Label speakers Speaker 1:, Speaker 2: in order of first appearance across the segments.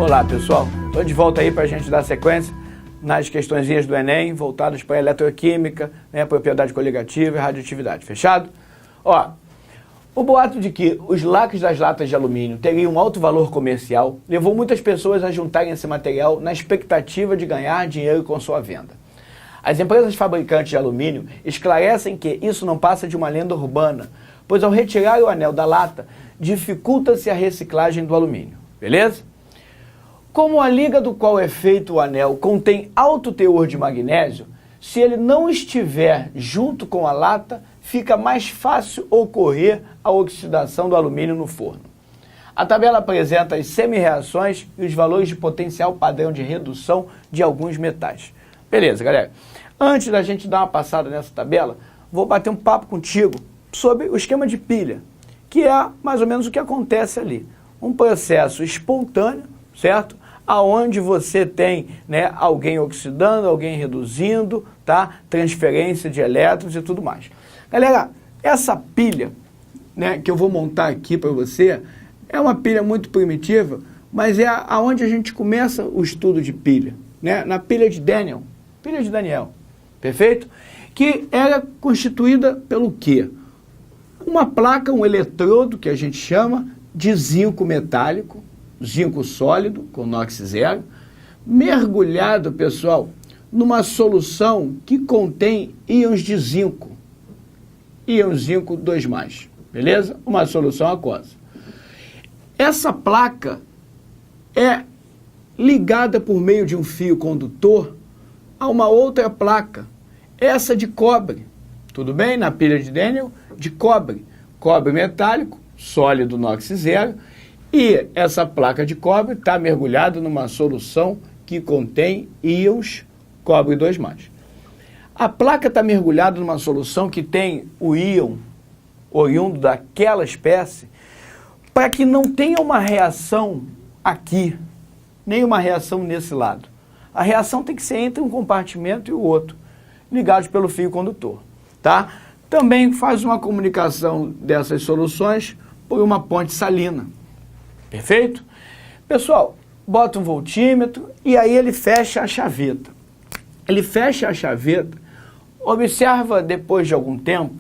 Speaker 1: Olá pessoal, estou de volta aí para a gente dar sequência nas questõezinhas do Enem, voltadas para eletroquímica, propriedade coligativa e radioatividade, fechado? Ó, o boato de que os lacres das latas de alumínio teriam um alto valor comercial levou muitas pessoas a juntarem esse material na expectativa de ganhar dinheiro com sua venda. As empresas fabricantes de alumínio esclarecem que isso não passa de uma lenda urbana, pois ao retirar o anel da lata, dificulta-se a reciclagem do alumínio, beleza? Como a liga do qual é feito o anel contém alto teor de magnésio, se ele não estiver junto com a lata, fica mais fácil ocorrer a oxidação do alumínio no forno. A tabela apresenta as semi-reações e os valores de potencial padrão de redução de alguns metais. Beleza, galera? Antes da gente dar uma passada nessa tabela, vou bater um papo contigo sobre o esquema de pilha, que é mais ou menos o que acontece ali. Um processo espontâneo, certo? Aonde você tem, alguém oxidando, alguém reduzindo, tá? Transferência de elétrons e tudo mais. Galera, essa pilha, que eu vou montar aqui para você, é uma pilha muito primitiva, mas é aonde a gente começa o estudo de pilha, na pilha de Daniel, perfeito? Que era constituída pelo quê? Uma placa, um eletrodo, que a gente chama de zinco metálico, zinco sólido, com NOx zero, mergulhado, pessoal, numa solução que contém íons de zinco, íons zinco 2+, beleza? Uma solução aquosa. Essa placa é ligada por meio de um fio condutor a uma outra placa, essa de cobre, tudo bem? Na pilha de Daniel, de cobre, cobre metálico, sólido NOx zero, e essa placa de cobre está mergulhada numa solução que contém íons cobre 2+. A placa está mergulhada numa solução que tem o íon oriundo daquela espécie, para que não tenha uma reação aqui, nem uma reação nesse lado. A reação tem que ser entre um compartimento e o outro, ligados pelo fio condutor, tá? Também faz uma comunicação dessas soluções por uma ponte salina. Perfeito? Pessoal, bota um voltímetro e aí ele fecha a chaveta. Ele fecha a chaveta, observa depois de algum tempo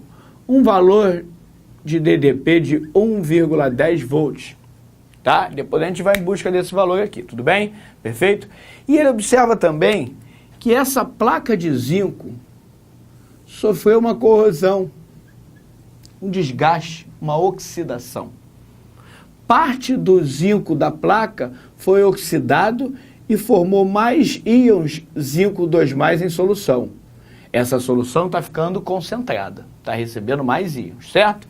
Speaker 1: um valor de DDP de 1,10 volts. Tá? Depois a gente vai em busca desse valor aqui, tudo bem? Perfeito? E ele observa também que essa placa de zinco sofreu uma corrosão, um desgaste, uma oxidação. Parte do zinco da placa foi oxidado e formou mais íons zinco 2+ em solução. Essa solução está ficando concentrada, está recebendo mais íons, certo?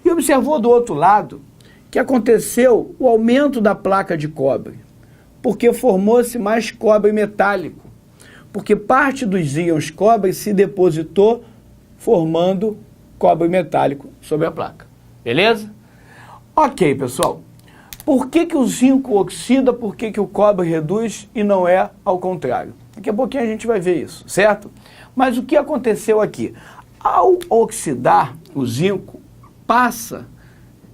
Speaker 1: E observou do outro lado que aconteceu o aumento da placa de cobre, porque formou-se mais cobre metálico, porque parte dos íons cobre se depositou formando cobre metálico sobre a placa. Beleza? Ok, pessoal. Por que o zinco oxida, por que o cobre reduz e não é ao contrário? Daqui a pouquinho a gente vai ver isso, certo? Mas o que aconteceu aqui? Ao oxidar, o zinco passa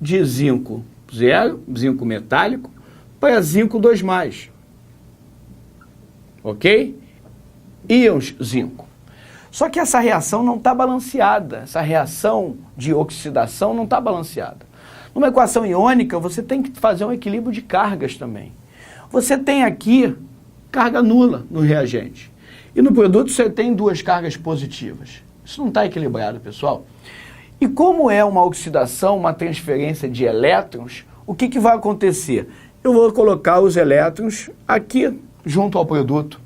Speaker 1: de zinco zero, zinco metálico, para zinco 2+. Ok? Íons zinco. Só que essa reação não está balanceada, essa reação de oxidação não está balanceada. Numa equação iônica, você tem que fazer um equilíbrio de cargas também. Você tem aqui carga nula no reagente. E no produto você tem 2 cargas positivas. Isso não está equilibrado, pessoal. E como é uma oxidação, uma transferência de elétrons, o que vai acontecer? Eu vou colocar os elétrons aqui junto ao produto.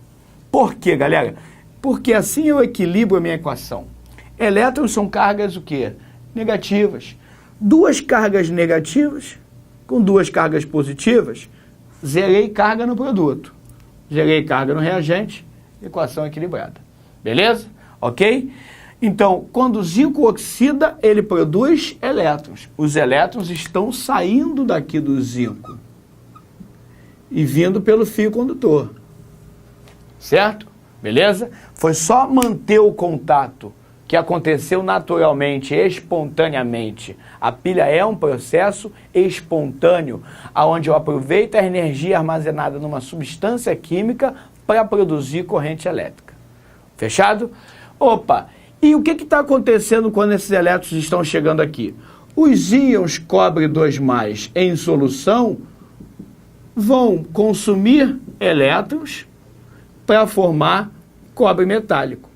Speaker 1: Por quê, galera? Porque assim eu equilibro a minha equação. Elétrons são cargas o quê? Negativas. 2 cargas negativas com 2 cargas positivas, zerei carga no produto. Zerei carga no reagente, equação equilibrada. Beleza? Ok? Então, quando o zinco oxida, ele produz elétrons. Os elétrons estão saindo daqui do zinco e vindo pelo fio condutor. Certo? Beleza? Foi só manter o contato que aconteceu naturalmente, espontaneamente. A pilha é um processo espontâneo, onde eu aproveito a energia armazenada numa substância química para produzir corrente elétrica. Fechado? Opa! E o que está acontecendo quando esses elétrons estão chegando aqui? Os íons cobre 2+, em solução, vão consumir elétrons para formar cobre metálico.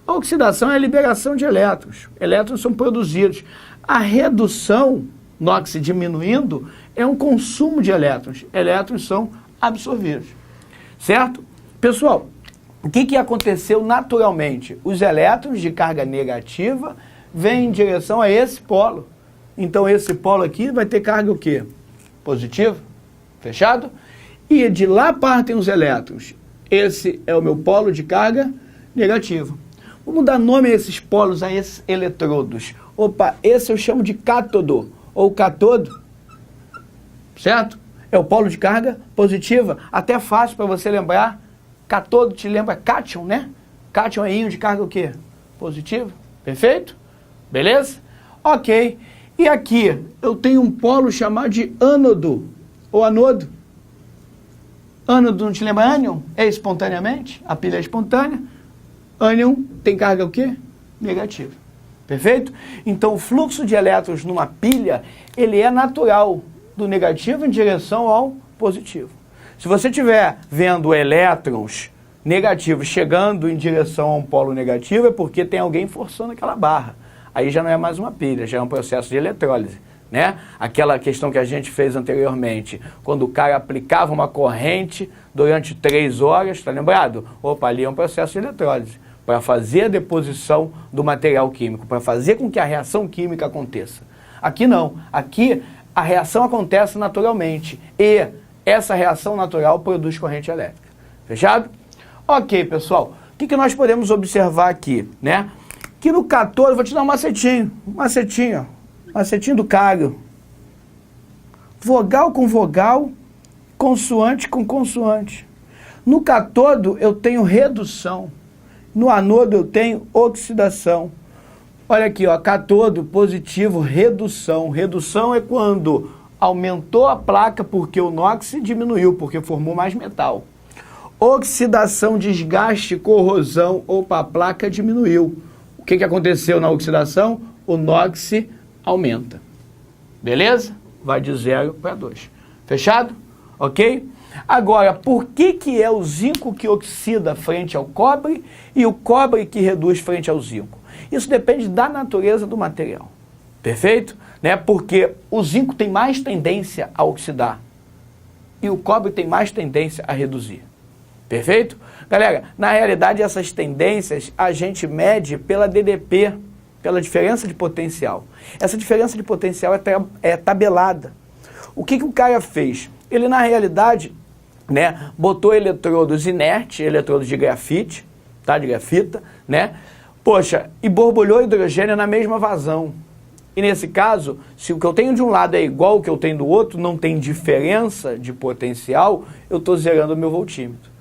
Speaker 1: A oxidação é a liberação de elétrons. Elétrons são produzidos. A redução, NOx diminuindo, é um consumo de elétrons. Elétrons são absorvidos. Certo? Pessoal, o que aconteceu naturalmente? Os elétrons de carga negativa vêm em direção a esse polo. Então esse polo aqui vai ter carga o quê? Positiva. Fechado? E de lá partem os elétrons. Esse é o meu polo de carga negativa. Vamos dar nome a esses polos, a esses eletrodos. Opa, esse eu chamo de cátodo ou catodo. Certo? É o polo de carga positiva. Até fácil para você lembrar. Catodo te lembra cátion, né? Cátion é íon de carga o quê? Positiva. Perfeito? Beleza? Ok. E aqui eu tenho um polo chamado de ânodo ou anodo. Ânodo não te lembra ânion? É espontaneamente? A pilha é espontânea. Ânion tem carga o quê? Negativa. Perfeito? Então o fluxo de elétrons numa pilha, ele é natural, do negativo em direção ao positivo. Se você estiver vendo elétrons negativos chegando em direção a um polo negativo, é porque tem alguém forçando aquela barra. Aí já não é mais uma pilha, já é um processo de eletrólise, né? Aquela questão que a gente fez anteriormente, quando o cara aplicava uma corrente durante 3 horas, tá lembrado? Opa, ali é um processo de eletrólise, para fazer a deposição do material químico, para fazer com que a reação química aconteça. Aqui não, aqui a reação acontece naturalmente e essa reação natural produz corrente elétrica. Fechado? Ok, pessoal, o que nós podemos observar aqui, né? Que no cátodo, vou te dar um macetinho, macetinho do Cário. Vogal com vogal, consoante com consoante. No cátodo eu tenho redução, no anodo eu tenho oxidação. Olha aqui, ó, cátodo positivo, redução. Redução é quando aumentou a placa porque o NOx diminuiu, porque formou mais metal. Oxidação, desgaste, corrosão, opa, a placa diminuiu. O que aconteceu na oxidação? O NOx aumenta. Beleza? Vai de 0 para 2. Fechado? Ok? Agora, por que é o zinco que oxida frente ao cobre e o cobre que reduz frente ao zinco? Isso depende da natureza do material. Perfeito? Né? Porque o zinco tem mais tendência a oxidar e o cobre tem mais tendência a reduzir. Perfeito? Galera, na realidade essas tendências a gente mede pela DDP, pela diferença de potencial. Essa diferença de potencial é tabelada. O que o cara fez? Ele na realidade, né, botou eletrodos inertes, eletrodos de grafite, tá, de grafita, né? Poxa, e borbulhou hidrogênio na mesma vazão. E nesse caso, se o que eu tenho de um lado é igual ao que eu tenho do outro, não tem diferença de potencial, eu estou zerando o meu voltímetro.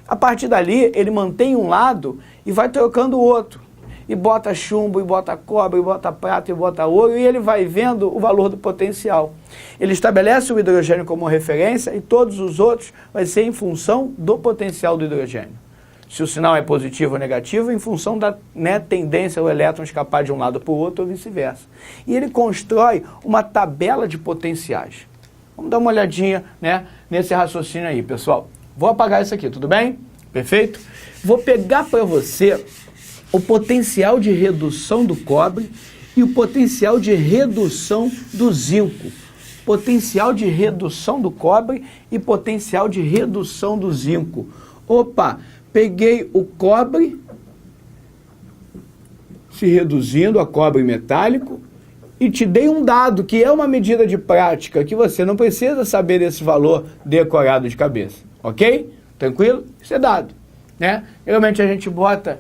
Speaker 1: A partir dali, ele mantém um lado e vai trocando o outro. E bota chumbo, e bota cobre, e bota prata, e bota ouro, e ele vai vendo o valor do potencial. Ele estabelece o hidrogênio como referência e todos os outros vai ser em função do potencial do hidrogênio. Se o sinal é positivo ou negativo, em função da, né, tendência ao elétron escapar de um lado para o outro ou vice-versa. E ele constrói uma tabela de potenciais. Vamos dar uma olhadinha, né, nesse raciocínio aí, pessoal. Vou apagar isso aqui, tudo bem? Perfeito? Vou pegar para você o potencial de redução do cobre e o potencial de redução do zinco. Potencial de redução do cobre e potencial de redução do zinco. Opa, peguei o cobre se reduzindo a cobre metálico e te dei um dado que é uma medida de prática que você não precisa saber esse valor decorado de cabeça. Ok? Tranquilo? Isso é dado, né? Geralmente a gente bota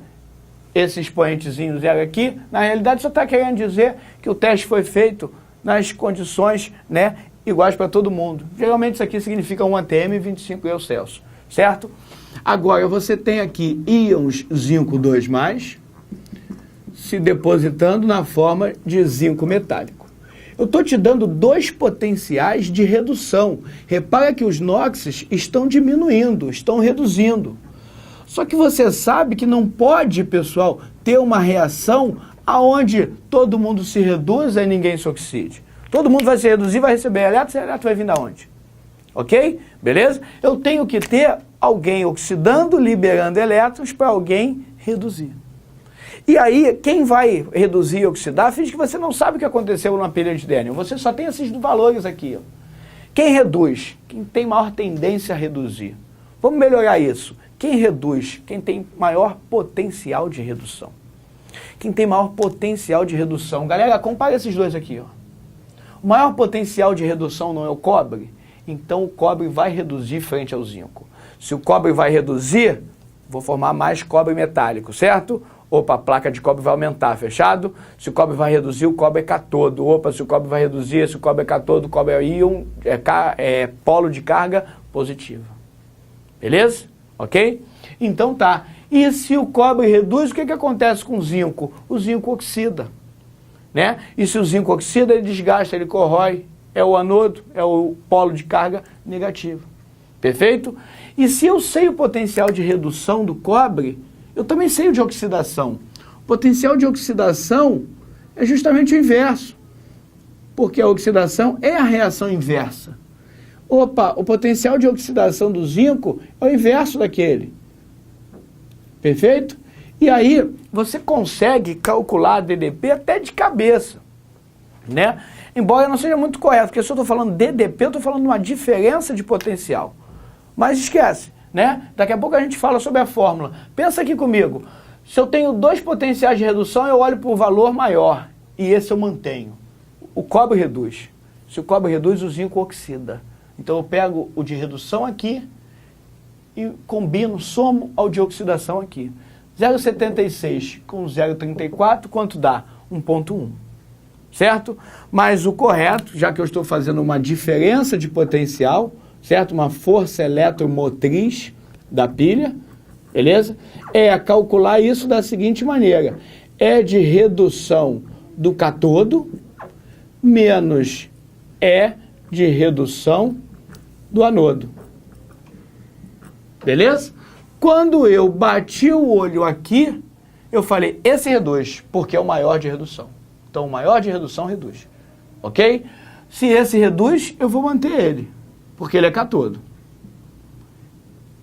Speaker 1: esse expoentezinho 0 aqui, na realidade só está querendo dizer que o teste foi feito nas condições, né, iguais para todo mundo. Geralmente isso aqui significa 1 atm e 25 graus Celsius, certo? Agora você tem aqui íons zinco 2+, se depositando na forma de zinco metálico. Eu estou te dando dois potenciais de redução. Repara que os NOxes estão diminuindo, estão reduzindo. Só que você sabe que não pode, pessoal, ter uma reação aonde todo mundo se reduza e ninguém se oxide. Todo mundo vai se reduzir, vai receber elétrons, e elétron vai vir da onde? Ok? Beleza? Eu tenho que ter alguém oxidando, liberando elétrons para alguém reduzir. E aí, quem vai reduzir e oxidar, finge que você não sabe o que aconteceu na pilha de Daniel. Você só tem esses valores aqui. Ó. Quem reduz? Quem tem maior tendência a reduzir. Vamos melhorar isso. Quem reduz? Quem tem maior potencial de redução. Quem tem maior potencial de redução. Galera, compara esses dois aqui. Ó. O maior potencial de redução não é o cobre? Então o cobre vai reduzir frente ao zinco. Se o cobre vai reduzir, vou formar mais cobre metálico, certo? Opa, a placa de cobre vai aumentar, fechado? Se o cobre vai reduzir, o cobre é catodo. Opa, se o cobre vai reduzir, se o cobre é catodo, o cobre é íon, é polo de carga positiva. Beleza? Ok? Então tá. E se o cobre reduz, o que acontece com o zinco? O zinco oxida. Né? E se o zinco oxida, ele desgasta, ele corrói. É o anodo, é o polo de carga negativo. Perfeito? E se eu sei o potencial de redução do cobre, eu também sei o de oxidação. O potencial de oxidação é justamente o inverso. Porque a oxidação é a reação inversa. Opa, o potencial de oxidação do zinco é o inverso daquele. Perfeito? E aí, você consegue calcular a DDP até de cabeça. Né? Embora não seja muito correto, porque se eu estou falando DDP, eu estou falando de uma diferença de potencial. Mas esquece, né? Daqui a pouco a gente fala sobre a fórmula. Pensa aqui comigo. Se eu tenho dois potenciais de redução, eu olho para o valor maior. E esse eu mantenho. O cobre reduz. Se o cobre reduz, o zinco oxida. Então eu pego o de redução aqui e combino, somo ao de oxidação aqui. 0,76 com 0,34, quanto dá? 1,1. Certo? Mas o correto, já que eu estou fazendo uma diferença de potencial, certo? Uma força eletromotriz da pilha, beleza? É calcular isso da seguinte maneira. E de redução do catodo menos E de redução do anodo. Beleza? Quando eu bati o olho aqui, eu falei, esse reduz, porque é o maior de redução. Então, o maior de redução reduz. Ok? Se esse reduz, eu vou manter ele, porque ele é catodo.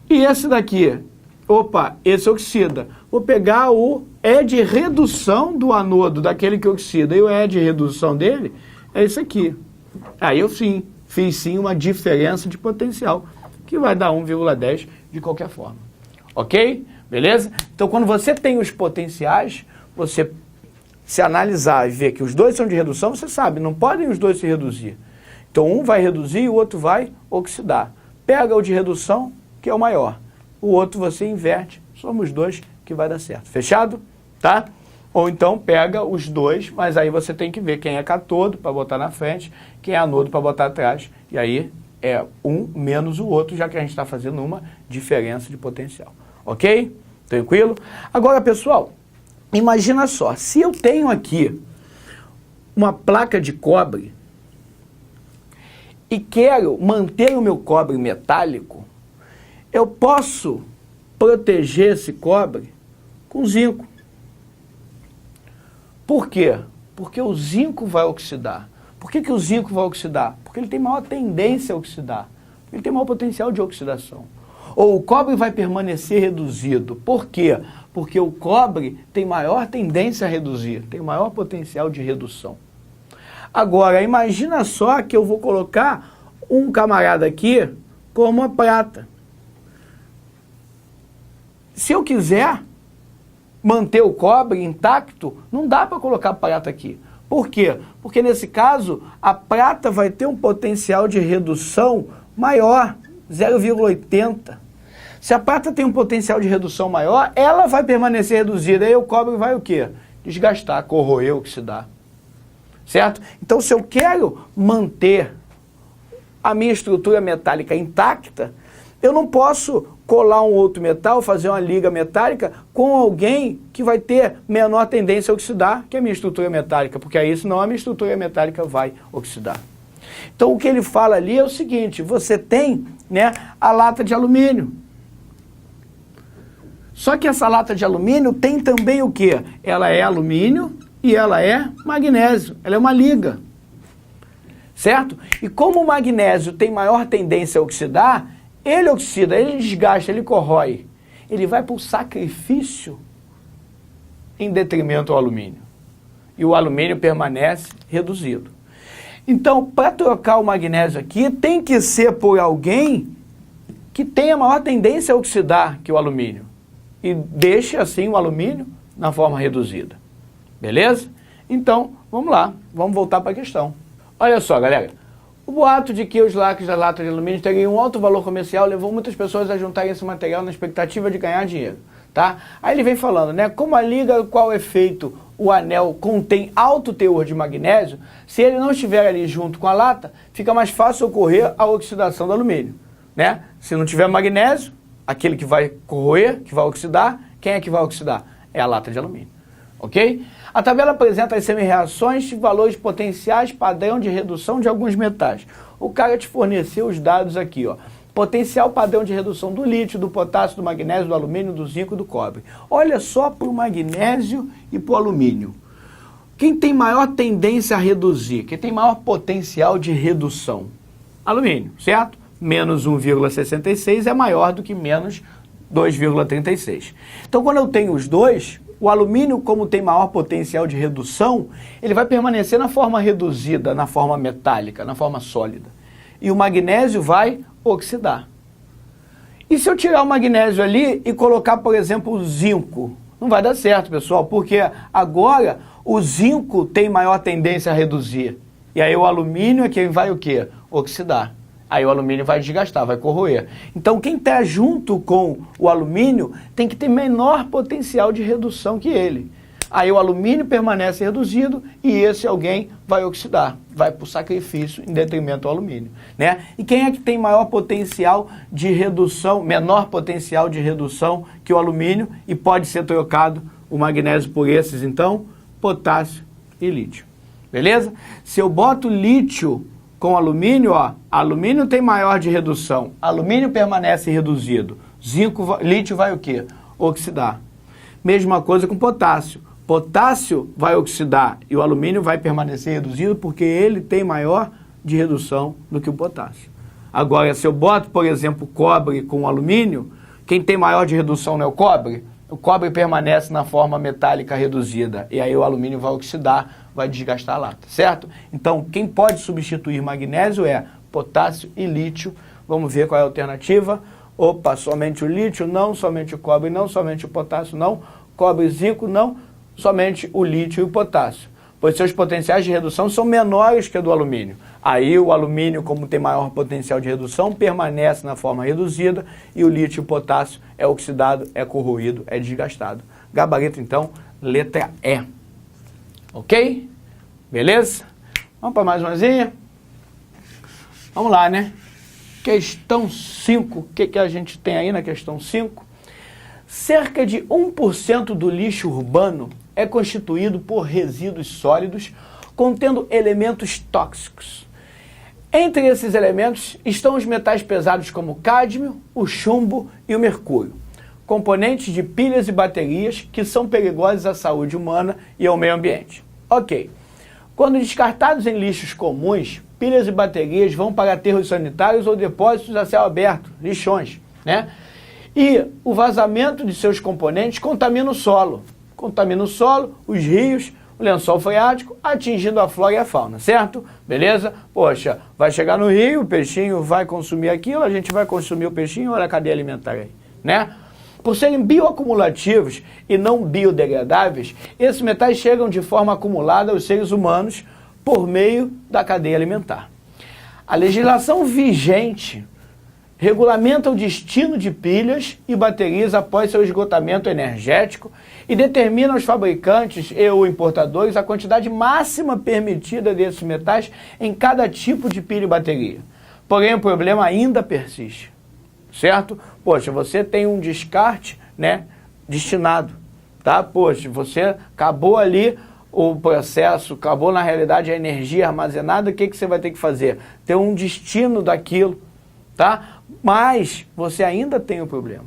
Speaker 1: E esse daqui, opa, esse oxida. Vou pegar o E de redução do anodo, daquele que oxida, e o E de redução dele é esse aqui. Aí eu sim, fiz sim uma diferença de potencial, que vai dar 1,10 de qualquer forma. Ok? Beleza? Então, quando você tem os potenciais, você se analisar e ver que os dois são de redução, você sabe, não podem os dois se reduzir. Então, um vai reduzir e o outro vai oxidar. Pega o de redução, que é o maior. O outro você inverte, somos dois que vai dar certo. Fechado? Tá? Ou então pega os dois, mas aí você tem que ver quem é catodo para botar na frente, quem é anodo para botar atrás. E aí é um menos o outro, já que a gente está fazendo uma diferença de potencial. Ok? Tranquilo? Agora, pessoal, imagina só, se eu tenho aqui uma placa de cobre e quero manter o meu cobre metálico, eu posso proteger esse cobre com zinco. Por quê? Porque o zinco vai oxidar. Por que o zinco vai oxidar? Porque ele tem maior tendência a oxidar. Ele tem maior potencial de oxidação. Ou o cobre vai permanecer reduzido. Por quê? Porque o cobre tem maior tendência a reduzir, tem maior potencial de redução. Agora, imagina só que eu vou colocar um camarada aqui como a prata. Se eu quiser manter o cobre intacto, não dá para colocar a prata aqui. Por quê? Porque nesse caso, a prata vai ter um potencial de redução maior, 0,80. Se a prata tem um potencial de redução maior, ela vai permanecer reduzida. Aí o cobre vai o quê? Desgastar, corroer, oxidar. Certo? Então, se eu quero manter a minha estrutura metálica intacta, eu não posso colar um outro metal, fazer uma liga metálica com alguém que vai ter menor tendência a oxidar que a minha estrutura metálica, porque aí senão a minha estrutura metálica vai oxidar. Então o que ele fala ali é o seguinte, você tem, né, a lata de alumínio. Só que essa lata de alumínio tem também o quê? Ela é alumínio e ela é magnésio, ela é uma liga. Certo? E como o magnésio tem maior tendência a oxidar, ele oxida, ele desgasta, ele corrói. Ele vai para o sacrifício em detrimento ao alumínio. E o alumínio permanece reduzido. Então, para trocar o magnésio aqui, tem que ser por alguém que tenha maior tendência a oxidar que o alumínio. E deixe assim o alumínio na forma reduzida. Beleza? Então, vamos lá, vamos voltar para a questão. Olha só, galera, o boato de que os lacres da lata de alumínio teriam um alto valor comercial levou muitas pessoas a juntarem esse material na expectativa de ganhar dinheiro, tá? Aí ele vem falando, né, como a liga qual é feito o anel contém alto teor de magnésio, se ele não estiver ali junto com a lata, fica mais fácil ocorrer a oxidação do alumínio, né? Se não tiver magnésio, aquele que vai corroer, que vai oxidar, quem é que vai oxidar? É a lata de alumínio, ok? A tabela apresenta as semi-reações de valores potenciais padrão de redução de alguns metais. O cara te forneceu os dados aqui, ó. Potencial padrão de redução do lítio, do potássio, do magnésio, do alumínio, do zinco e do cobre. Olha só para o magnésio e para o alumínio. Quem tem maior tendência a reduzir? Quem tem maior potencial de redução? Alumínio, certo? Menos 1,66 é maior do que menos 2,36. Então, quando eu tenho os dois, o alumínio, como tem maior potencial de redução, ele vai permanecer na forma reduzida, na forma metálica, na forma sólida. E o magnésio vai oxidar. E se eu tirar o magnésio ali e colocar, por exemplo, o zinco? Não vai dar certo, pessoal, porque agora o zinco tem maior tendência a reduzir. E aí o alumínio é quem vai o quê? Oxidar. Aí o alumínio vai desgastar, vai corroer. Então quem está junto com o alumínio tem que ter menor potencial de redução que ele. Aí o alumínio permanece reduzido e esse alguém vai oxidar, vai para o sacrifício em detrimento ao alumínio, né? E quem é que tem maior potencial de redução, menor potencial de redução que o alumínio e pode ser trocado o magnésio por esses, então? Potássio e lítio. Beleza? Se eu boto lítio com alumínio, ó, alumínio tem maior de redução, alumínio permanece reduzido, lítio vai o quê? Oxidar. Mesma coisa com potássio. Potássio vai oxidar e o alumínio vai permanecer reduzido porque ele tem maior de redução do que o potássio. Agora, se eu boto, por exemplo, cobre com alumínio, quem tem maior de redução não é o cobre? O cobre permanece na forma metálica reduzida e aí o alumínio vai oxidar, vai desgastar a lata, certo? Então, quem pode substituir magnésio é potássio e lítio. Vamos ver qual é a alternativa. Opa, somente o lítio? Não. Somente o cobre? Não. Somente o potássio? Não. Cobre e zinco? Não. Somente o lítio e o potássio, pois seus potenciais de redução são menores que a do alumínio. Aí o alumínio, como tem maior potencial de redução, permanece na forma reduzida e o lítio e o potássio é oxidado, é corroído, é desgastado. Gabarito, então, letra E. Ok? Beleza? Vamos para mais umazinha? Vamos lá, né? Questão 5. O que a gente tem aí na questão 5? Cerca de 1% do lixo urbano é constituído por resíduos sólidos contendo elementos tóxicos. Entre esses elementos estão os metais pesados como o cádmio, o chumbo e o mercúrio, componentes de pilhas e baterias que são perigosos à saúde humana e ao meio ambiente. Ok. Quando descartados em lixos comuns, pilhas e baterias vão para aterros sanitários ou depósitos a céu aberto, lixões, né? E o vazamento de seus componentes contamina o solo. Contamina o solo, os rios, o lençol freático, atingindo a flora e a fauna, certo? Beleza? Poxa, vai chegar no rio, o peixinho vai consumir aquilo, a gente vai consumir o peixinho, olha a cadeia alimentar aí, né? Por serem bioacumulativos e não biodegradáveis, esses metais chegam de forma acumulada aos seres humanos por meio da cadeia alimentar. A legislação vigente regulamenta o destino de pilhas e baterias após seu esgotamento energético e determina aos fabricantes e ou importadores a quantidade máxima permitida desses metais em cada tipo de pilha e bateria. Porém, o problema ainda persiste. certo? Poxa, você tem um descarte, né, destinado, tá? Poxa, você acabou ali o processo, acabou na realidade a energia armazenada, o que você vai ter que fazer? Ter um destino daquilo, tá? Mas você ainda tem o problema,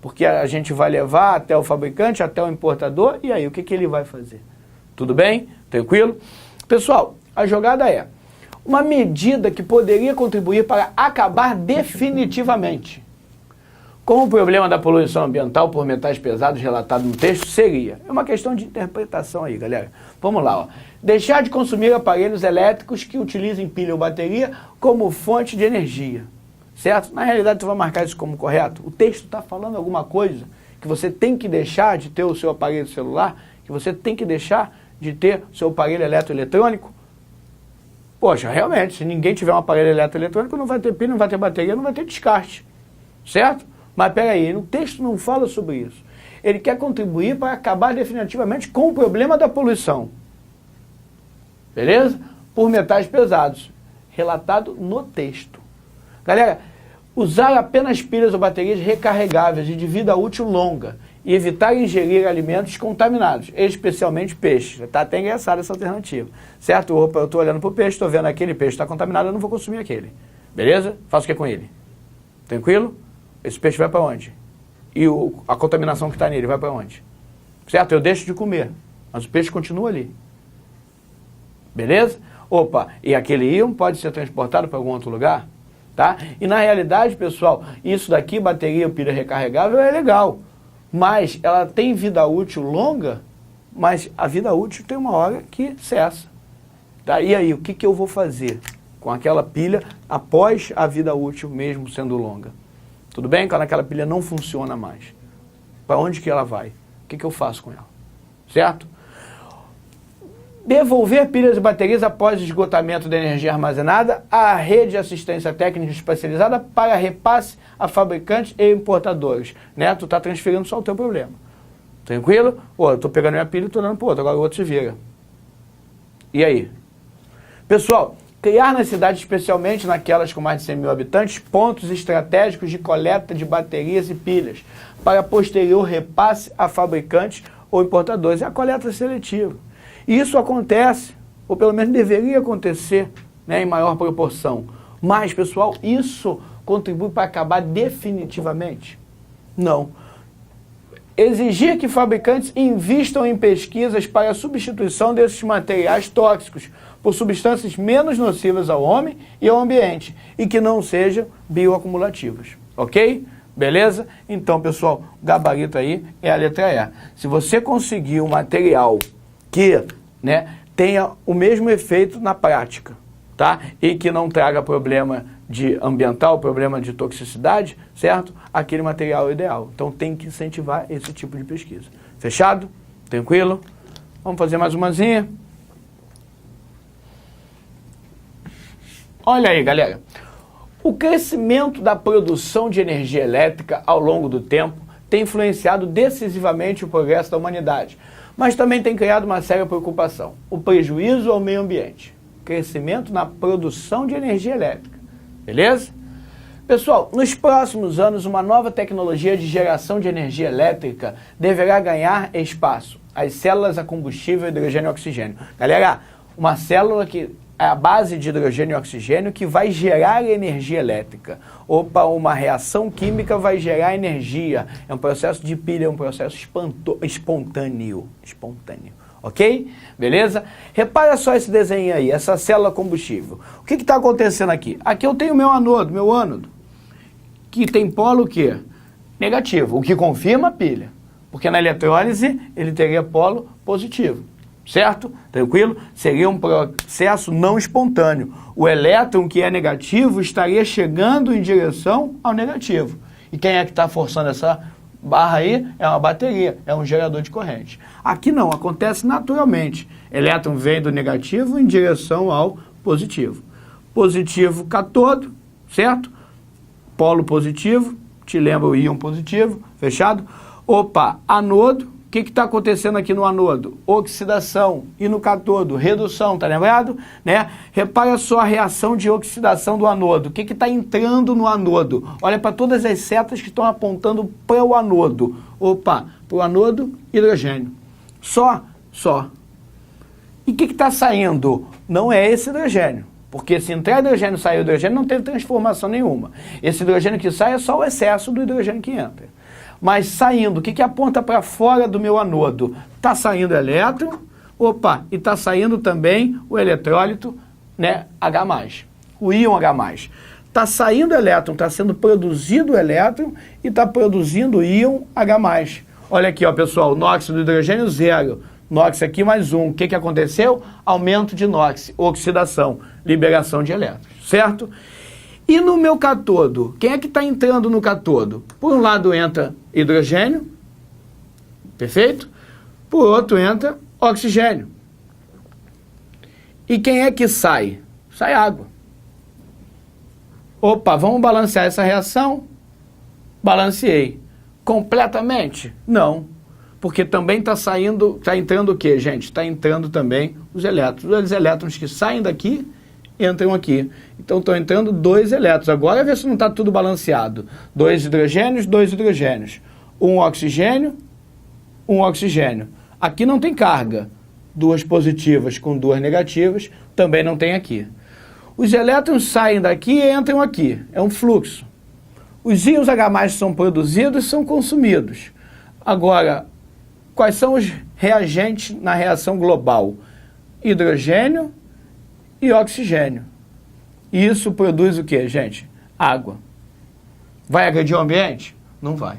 Speaker 1: porque a gente vai levar até o fabricante, até o importador, e aí o que ele vai fazer? Tudo bem? Tranquilo? Pessoal, a jogada é uma medida que poderia contribuir para acabar definitivamente com o problema da poluição ambiental por metais pesados relatado no texto seria. É uma questão de interpretação aí, galera. Vamos lá, ó. Deixar de consumir aparelhos elétricos que utilizem pilha ou bateria como fonte de energia. Certo? Na realidade, você vai marcar isso como correto. O texto está falando alguma coisa que você tem que deixar de ter o seu aparelho celular, que você tem que deixar de ter o seu aparelho eletroeletrônico. Poxa, realmente, se ninguém tiver um aparelho eletroeletrônico, não vai ter pilha, não vai ter bateria, não vai ter descarte. Certo? Mas peraí, o texto não fala sobre isso. Ele quer contribuir para acabar definitivamente com o problema da poluição. Beleza? Por metais pesados. Relatado no texto. Galera, usar apenas pilhas ou baterias recarregáveis e de vida útil longa e evitar ingerir alimentos contaminados, especialmente peixes. Está até engraçada essa alternativa. Certo? Opa, eu estou olhando para o peixe, estou vendo aquele peixe está contaminado, eu não vou consumir aquele. Beleza? Faço o que com ele? Tranquilo? Esse peixe vai para onde? E a contaminação que está nele vai para onde? Certo? Eu deixo de comer, mas o peixe continua ali. Beleza? Opa, e aquele íon pode ser transportado para algum outro lugar? Tá? E na realidade, pessoal, isso daqui, bateria ou pilha recarregável, é legal. Mas ela tem vida útil longa, mas a vida útil tem uma hora que cessa. Tá? E aí, o que eu vou fazer com aquela pilha após a vida útil mesmo sendo longa? Tudo bem? Quando aquela pilha não funciona mais. Para onde que ela vai? O que eu faço com ela? Certo? Devolver pilhas e baterias após o esgotamento da energia armazenada à rede de assistência técnica especializada para repasse a fabricantes e importadores. Né? Tu está transferindo só o teu problema. Tranquilo? Pô, eu estou pegando minha pilha e estou dando para o outro, agora o outro se vira. E aí? Pessoal, criar nas cidades, especialmente naquelas com mais de 100 mil habitantes, pontos estratégicos de coleta de baterias e pilhas para posterior repasse a fabricantes ou importadores. É a coleta seletiva. E isso acontece, ou pelo menos deveria acontecer, né, em maior proporção. Mas, pessoal, isso contribui para acabar definitivamente? Não. Exigir que fabricantes invistam em pesquisas para a substituição desses materiais tóxicos por substâncias menos nocivas ao homem e ao ambiente e que não sejam bioacumulativas. Ok? Beleza? Então, pessoal, o gabarito aí é a letra E. Se você conseguir um material que, né, tenha o mesmo efeito na prática, tá? E que não traga problema de ambiental, problema de toxicidade, certo? Aquele material é ideal. Então tem que incentivar esse tipo de pesquisa. Fechado? Tranquilo? Vamos fazer mais umazinha? Olha aí, galera. O crescimento da produção de energia elétrica ao longo do tempo tem influenciado decisivamente o progresso da humanidade, mas também tem criado uma séria preocupação: o prejuízo ao meio ambiente. Crescimento na produção de energia elétrica. Beleza? Pessoal, nos próximos anos, uma nova tecnologia de geração de energia elétrica deverá ganhar espaço: as células a combustível, hidrogênio e oxigênio. Galera, uma célula que é a base de hidrogênio e oxigênio que vai gerar energia elétrica. Opa, uma reação química vai gerar energia. É um processo de pilha, é um processo espontâneo. Ok? Beleza? Repara só esse desenho aí, essa célula combustível. O que está acontecendo aqui? Aqui eu tenho meu ânodo, que tem polo o quê? Negativo, o que confirma a pilha. Porque na eletrólise ele teria polo positivo. Certo? Tranquilo? Seria um processo não espontâneo. O elétron que é negativo estaria chegando em direção ao negativo. E quem é que está forçando essa barra aí? É uma bateria, é um gerador de corrente. Aqui não, acontece naturalmente. Elétron vem do negativo em direção ao positivo. Positivo cátodo, certo? Polo positivo, te lembra o íon positivo, fechado? Opa, anodo, O que está acontecendo aqui no anodo? Oxidação. E no cátodo? Redução, tá lembrado? Né? Repara só a reação de oxidação do anodo. O que está entrando no anodo? Olha para todas as setas que estão apontando para o anodo. Opa, para o anodo, hidrogênio. Só. E o que está saindo? Não é esse hidrogênio. Porque se entrar hidrogênio e sair hidrogênio, não teve transformação nenhuma. Esse hidrogênio que sai é só o excesso do hidrogênio que entra. Mas saindo, o que aponta para fora do meu anodo? Está saindo elétron, e está saindo também o eletrólito, né, H+, o íon H+. Está saindo elétron, está sendo produzido elétron e está produzindo o íon H+. Olha aqui, ó, pessoal, NOx do hidrogênio 0. NOx aqui mais 1. O que aconteceu? Aumento de NOx, oxidação, liberação de elétrons, certo? E no meu cátodo, quem é que está entrando no cátodo? Por um lado entra hidrogênio, perfeito? Por outro entra oxigênio. E quem é que sai? Sai água. Opa, vamos balancear essa reação? Balanceei. Completamente? Não. Porque também está entrando o quê, gente? Está entrando também os elétrons. Os elétrons que saem daqui entram aqui. Então estão entrando 2 elétrons. Agora vê se não está tudo balanceado. 2 hidrogênios, 2 hidrogênios. Um oxigênio. Aqui não tem carga. 2 positivas com 2 negativas. Também não tem aqui. Os elétrons saem daqui e entram aqui. É um fluxo. Os íons H+ são produzidos e são consumidos. Agora, quais são os reagentes na reação global? Hidrogênio e oxigênio. E isso produz o que, gente? Água. Vai agredir o ambiente? Não vai.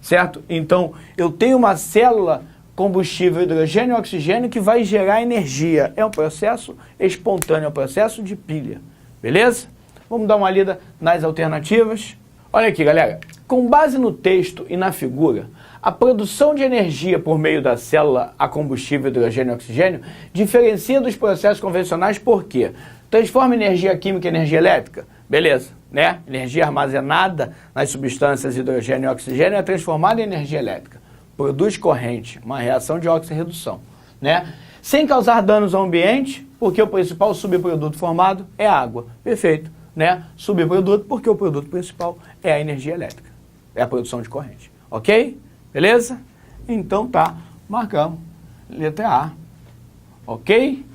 Speaker 1: Certo? Então, eu tenho uma célula combustível hidrogênio e oxigênio que vai gerar energia. É um processo espontâneo, é um processo de pilha. Beleza? Vamos dar uma lida nas alternativas. Olha aqui, galera. Com base no texto e na figura, a produção de energia por meio da célula a combustível hidrogênio e oxigênio diferencia dos processos convencionais por quê? Transforma energia química em energia elétrica? Beleza, né? Energia armazenada nas substâncias hidrogênio e oxigênio é transformada em energia elétrica. Produz corrente, uma reação de oxirredução, né? Sem causar danos ao ambiente, porque o principal subproduto formado é a água. Perfeito, né? Subproduto porque o produto principal é a energia elétrica, é a produção de corrente. Ok? Beleza? Então tá, marcamos. Letra A. Ok?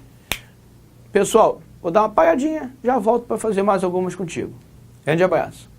Speaker 1: Pessoal, vou dar uma paradinha, já volto para fazer mais algumas contigo. Grande abraço.